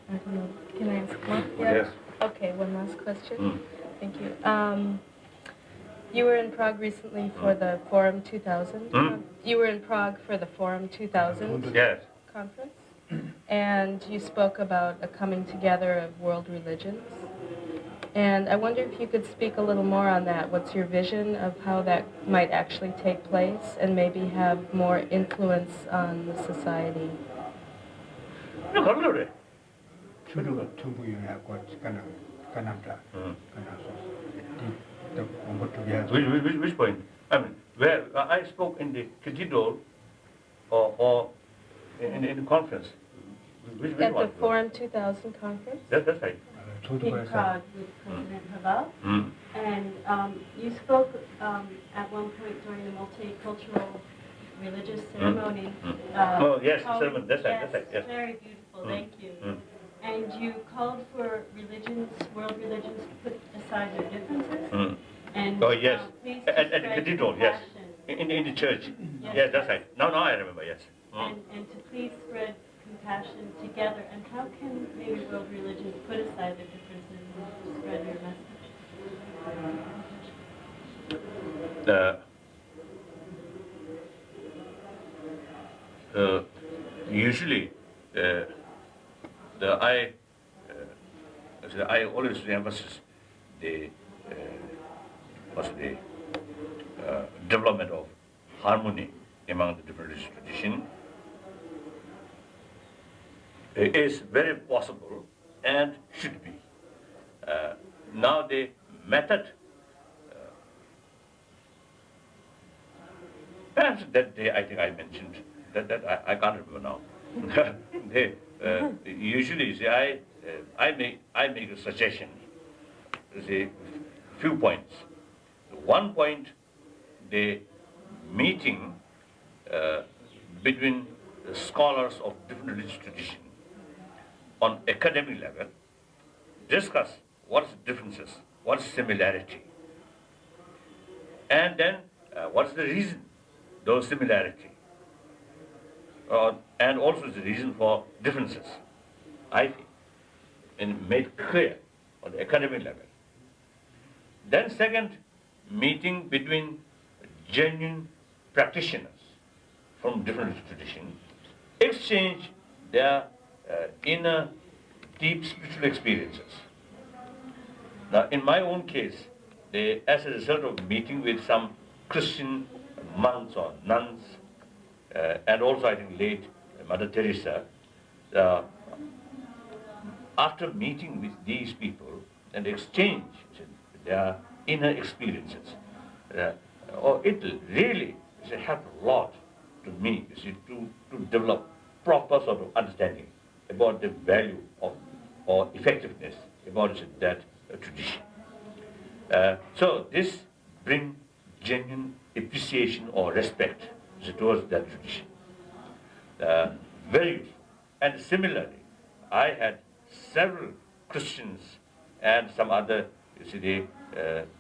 I don't know. Can I ask one? Yes. Okay, one last question. Thank you. You were in Prague recently for the Forum 2000. You were in Prague for the Forum 2000 Yes. conference, and you spoke about a coming together of world religions. And I wonder if you could speak a little more on that. What's your vision of how that might actually take place and maybe have more influence on the society? Which point? I mean, where I spoke in the cathedral or in the conference. Which At one? the Forum 2000 conference That's right. in Prague with President Havel. And you spoke at one point during the multicultural religious ceremony. Oh, yes, ceremony. That's right. That's right. Yes. Very beautiful. Thank you. And you called for religions, world religions, to put aside their differences. And oh yes, please at the cathedral, yes, compassion. in the church. Yes, Yes, that's right. Now I remember. Yes. And to please spread compassion together. And how can maybe world religions put aside their differences and spread your message? Usually, I always emphasize the development of harmony among the different religious traditions. It is very possible and should be. Now the method, perhaps that day I think I mentioned, that I can't remember now. Usually say I make a suggestion, say few points. One point, the meeting between the scholars of different religious traditions on academic level, discuss what is the differences, what is similarity, and then what is the reason those similarity, and also the reason for differences, I think, and made clear on the academic level. Then second, meeting between genuine practitioners from different traditions, exchange their inner deep spiritual experiences. Now, in my own case, as a result of meeting with some Christian monks or nuns, and also I think late Mother Teresa, after meeting with these people and exchange their inner experiences, it really helped a lot to me to develop proper sort of understanding about the value of or effectiveness about that tradition. So this brings genuine appreciation or respect towards that tradition. Very useful. And similarly, I had several Christians and some other,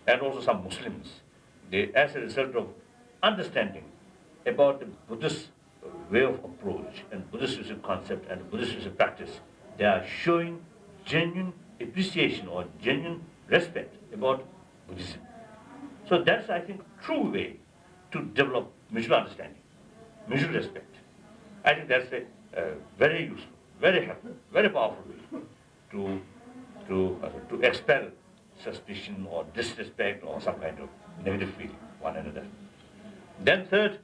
and also some Muslims, as a result of understanding about the Buddhist way of approach and Buddhist concept and Buddhist practice, they are showing genuine appreciation or genuine respect about Buddhism. So that's, I think, true way to develop mutual understanding, mutual respect. I think that's a very useful, very helpful, very powerful way to expel suspicion or disrespect or some kind of negative feeling one another. Then third,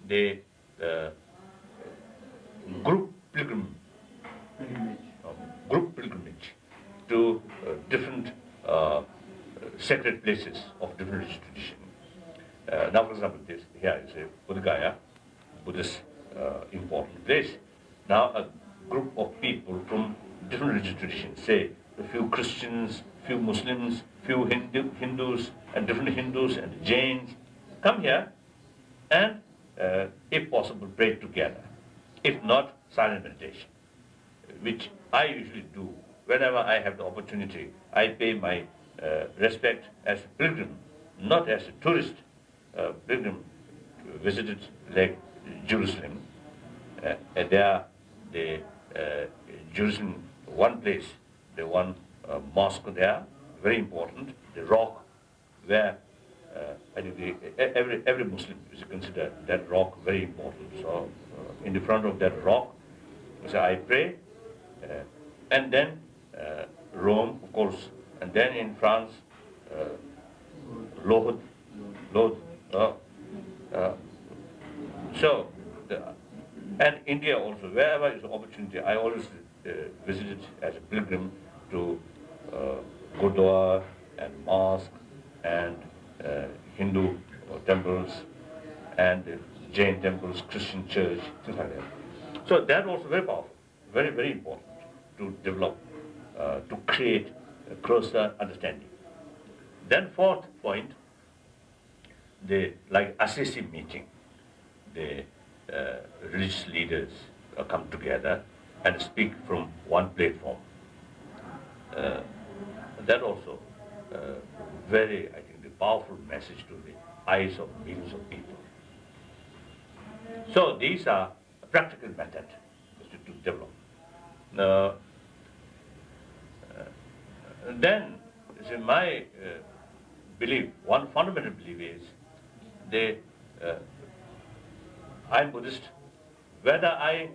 the group pilgrimage to different sacred places of different religious tradition. Now, for example, here is a Bodh Gaya, Buddhist important place. Now, a group of people from different religious traditions, say a few Christians, few Muslims, few Hindus, and different Hindus and Jains, come here and, if possible, pray together. If not, silent meditation, which I usually do whenever I have the opportunity. I pay my respect as a pilgrim, not as a tourist pilgrim visited like Jerusalem. There, the Jerusalem one place, the one mosque there, very important, the rock where I think every Muslim is considered that rock very important. So in the front of that rock, so I pray, and then Rome, of course, and then in France, Lourdes. So, and India also, wherever is an opportunity, I always visited as a pilgrim to Gurdwara and mosque and Hindu temples and Jain temples, Christian church, things like that. So that was very powerful, very, very important to develop, to create a closer understanding. Then fourth point, the like Assisi meeting, the religious leaders come together and speak from one platform. That also very, I think, the powerful message to the eyes of millions of people. So these are practical methods to develop. Then, in my belief, one fundamental belief is I'm Buddhist. Whether I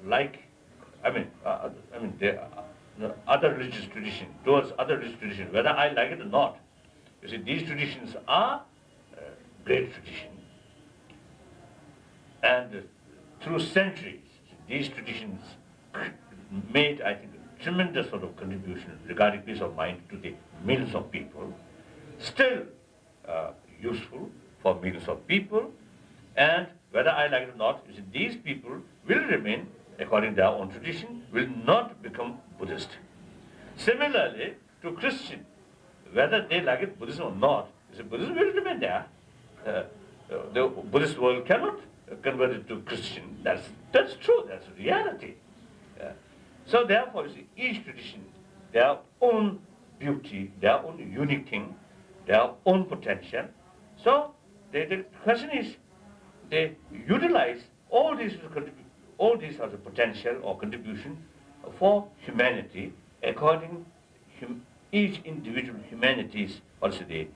like, the other religious tradition, towards other religious tradition, whether I like it or not. You see, these traditions are great tradition, and through centuries, these traditions made, I think, a tremendous sort of contribution regarding peace of mind to the millions of people, still useful for millions of people, and whether I like it or not, you see, these people will remain, according to their own tradition, will not become Buddhist. Similarly, to Christian, whether they like it Buddhism or not, you see, Buddhism will remain there. The Buddhist world cannot convert it to Christian. That's true, that's reality. So therefore, you see, each tradition, their own beauty, their own unique thing, their own potential. So the question is, they utilize all these are the potential or contribution for humanity according each individual humanity's also the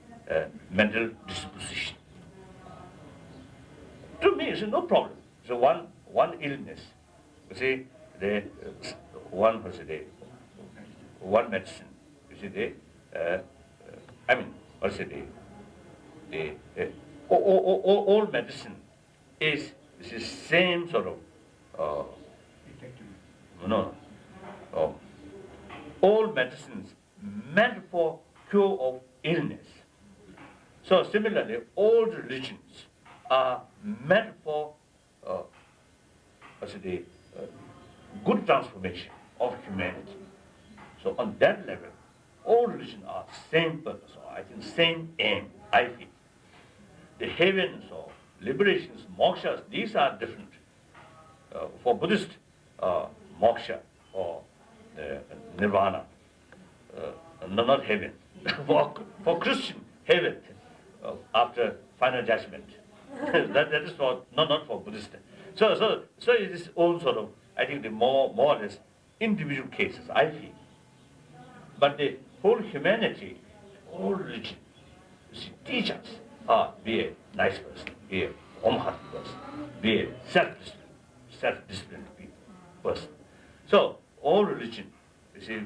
mental disposition. To me, it's no problem. So one illness, you see, one medicine, you see, all medicine is the same sort of all medicines meant for cure of illness. So similarly, all religions are meant for good transformation of humanity. So on that level, all religions are same purpose, or I think same aim, I feel. The heavens or liberations, mokshas, these are different. For Buddhist, moksha or nirvana, not heaven. for Christian, heaven after final judgment. that is not for Buddhist. So it is all sort of, I think, the more or less individual cases, I feel. But the whole humanity, all religion, teach us, be a nice person, be a warm-hearted person, be a self-disciplined person. So all religion, you see,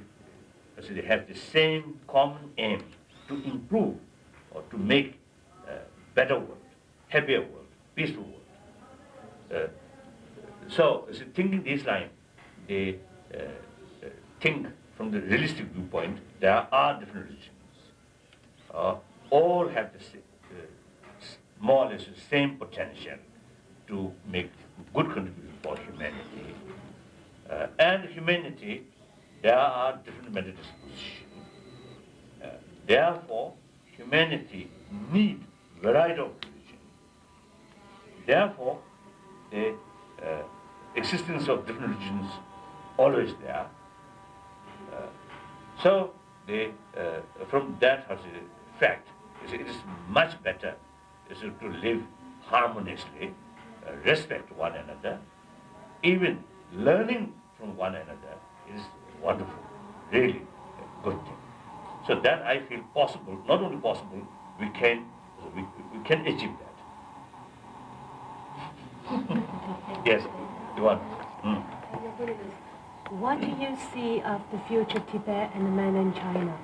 they have the same common aim to improve or to make a better world, happier world, peaceful world. So thinking this line, they think from the realistic viewpoint, there are different religions. All have the more or less the same potential to make good contribution for humanity. And humanity, there are different mental dispositions. Therefore, humanity need variety of religion. Therefore, the existence of different religions always there. So, from that fact, it is much better to live harmoniously, respect one another, even learning from one another is wonderful, really good thing. So that I feel possible, not only possible, we can achieve that. Yes, you want? What do you see of the future of Tibet and mainland China?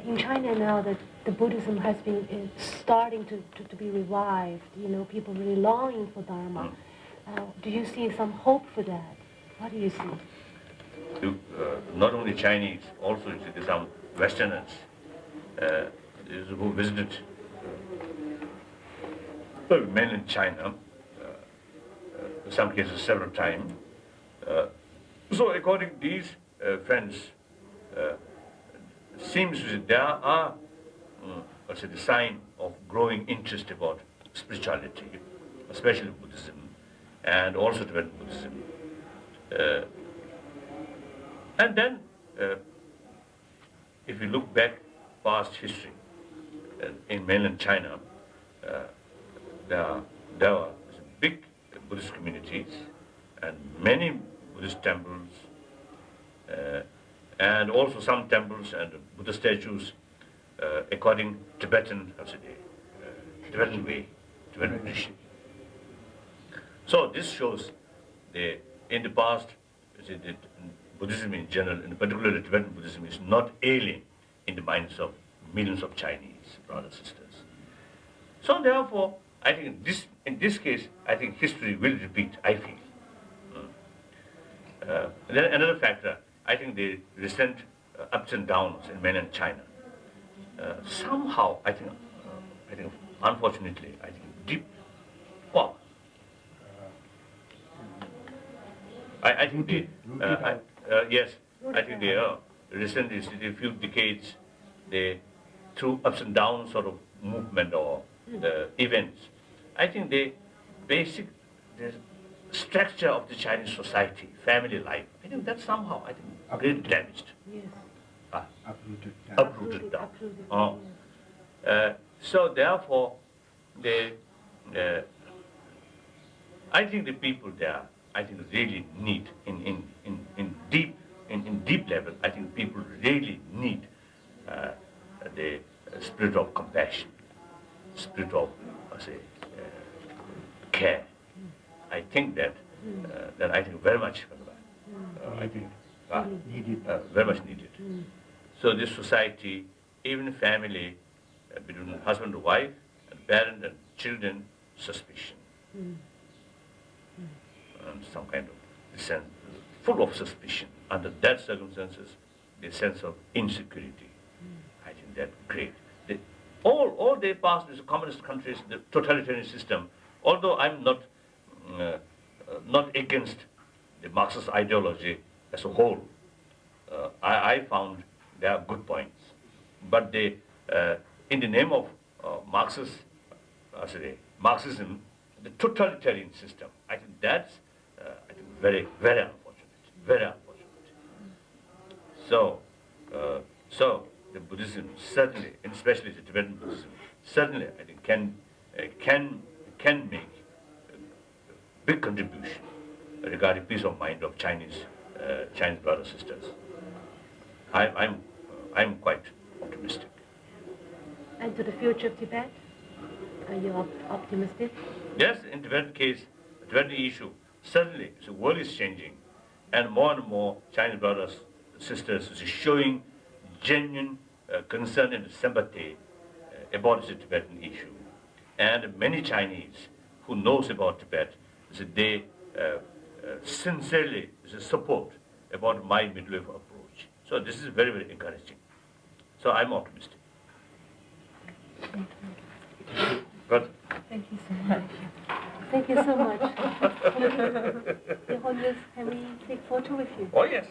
In China now, the Buddhism has been starting to be revived. People really longing for Dharma. Do you see some hope for that? What do you see? Not only Chinese, also some Westerners who visited mainland China, in some cases several times. So according to these friends, seems that there are the sign of growing interest about spirituality, especially Buddhism, and also Tibetan Buddhism. And then, if you look back past history, in mainland China, there were big Buddhist communities and many Buddhist temples, and also some temples and Buddha statues according Tibetan way, Tibetan tradition. So this shows in the past, Buddhism in general, in particular Tibetan Buddhism, is not alien in the minds of millions of Chinese brothers and sisters. So therefore, I think in this case, I think history will repeat, I feel. Then another factor, I think the recent ups and downs in mainland China, somehow, I think, unfortunately, I think deep, well, I think yes, I think the recent few decades, through ups and downs sort of movement or events, I think the structure of the Chinese society, family life, I think that somehow, I think, really damaged. Yes. Uprooted down. So therefore, I think the people there, I think really need in deep level, I think people really need the spirit of compassion, spirit of care. I think that I think very much I think very much needed. So this society, even family, between husband and wife, and parent and children, suspicion. And some kind of sense, full of suspicion. Under that circumstances, the sense of insecurity. I think that great. All they passed is communist countries, the totalitarian system. Although I'm not against the Marxist ideology as a whole, I found there are good points. But in the name of Marxism, the totalitarian system, I think that's very, very unfortunate. Very unfortunate. So the Buddhism certainly, and especially the Tibetan Buddhism, certainly I think can make a big contribution regarding peace of mind of Chinese brothers and sisters. I'm quite optimistic. And to the future of Tibet, are you optimistic? Yes, in Tibetan case, Tibetan issue, certainly the world is changing, and more Chinese brothers and sisters is showing genuine concern and sympathy about the Tibetan issue. And many Chinese who knows about Tibet, they sincerely support about my midlife approach. So this is very, very encouraging. So I'm optimistic. But Thank you so much. Thank you so much. Your Holiness, can we take photo with you? oh yes.